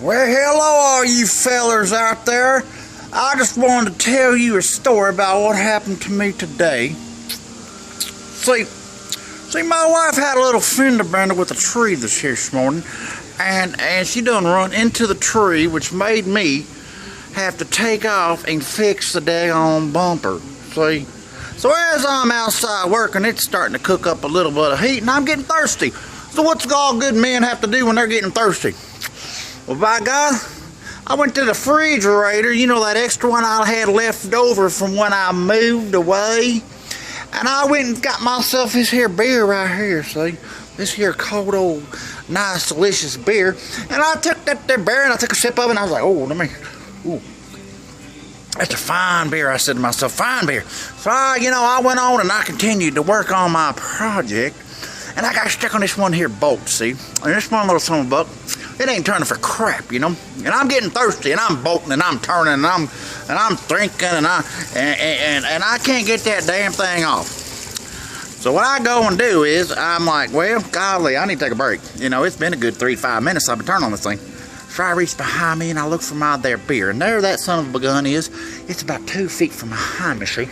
Well, hello all you fellers out there. I just wanted to tell you a story about what happened to me today. See, my wife had a little fender bender with a tree this morning, and she done run into the tree, which made me have to take off and fix the daggone bumper. See? So as I'm outside working, it's starting to cook up a little bit of heat, and I'm getting thirsty. So what's all good men have to do when they're getting thirsty? Well, by God, I went to the refrigerator, you know, that extra one I had left over from when I moved away. And I went and got myself this here beer right here, see? This here cold old, nice, delicious beer. And I took that there beer and I took a sip of it and I was like, ooh, that's a fine beer. I said to myself, fine beer. So I went on and I continued to work on my project. And I got stuck on this one here bolt, see? And this one little son of a buck, it ain't turning for crap, you know? And I'm getting thirsty, and I'm bolting, and I'm turning, and I'm drinking, and I can't get that damn thing off. So what I go and do is, I'm like, well, golly, I need to take a break. You know, it's been a good 3 to 5 minutes I've been turning on this thing. So I reach behind me, and I look for my there beer. And there that son of a gun is. It's about 2 feet from behind me, see?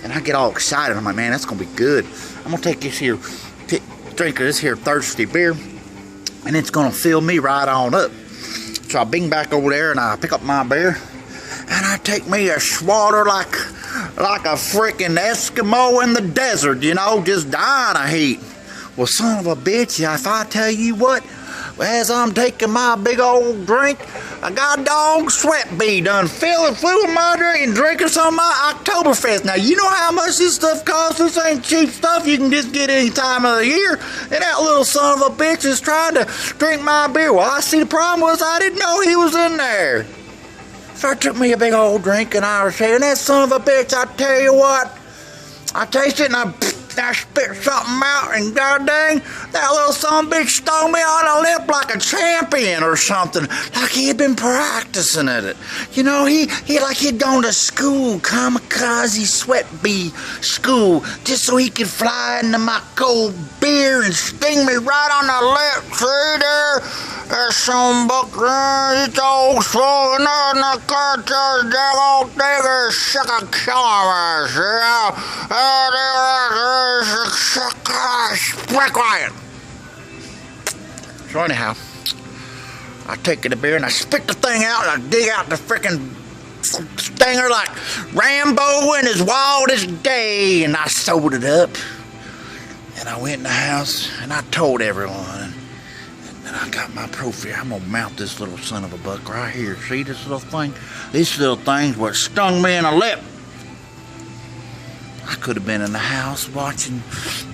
And I get all excited. I'm like, man, that's going to be good. I'm going to take this here drink of this here thirsty beer, and it's gonna fill me right on up. So I bing back over there and I pick up my beer and I take me a swatter like a freaking Eskimo in the desert, you know, just dying of heat. Well, son of a bitch, if I tell you what, as I'm taking my big old drink, I got a dog sweat bee done flew in my drink and drinking some of my Oktoberfest. Now, you know how much this stuff costs? This ain't cheap stuff you can just get any time of the year. And that little son of a bitch is trying to drink my beer. Well, I see the problem was I didn't know he was in there. So I took me a big old drink and I was saying, that son of a bitch, I tell you what, I tasted it and I spit something out, and god dang, that little son of a bitch stung me on the lip like a champion or something, like he had been practicing at it. You know, he like he'd gone to school, kamikaze sweat bee school, just so he could fly into my cold beer and sting me right on the lip. See there? That son of a buck, it's all swollen up in the cut, that old nigger suck a kilometer, quiet. So anyhow, I take the beer and I spit the thing out and I dig out the frickin' stinger like Rambo in his wildest day, and I sewed it up. And I went in the house and I told everyone. And I got my profile. I'm gonna mount this little son of a buck right here. See this little thing? This little thing's what stung me in the lip. I could have been in the house watching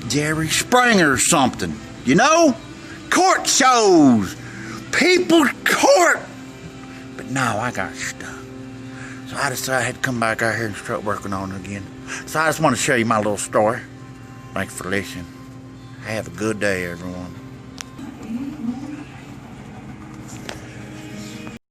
Jerry Springer or something. You know? Court shows. People's court. But no, I got stuck. So I decided I had to come back out here and start working on it again. So I just want to show you my little story. Thanks for listening. Have a good day, everyone.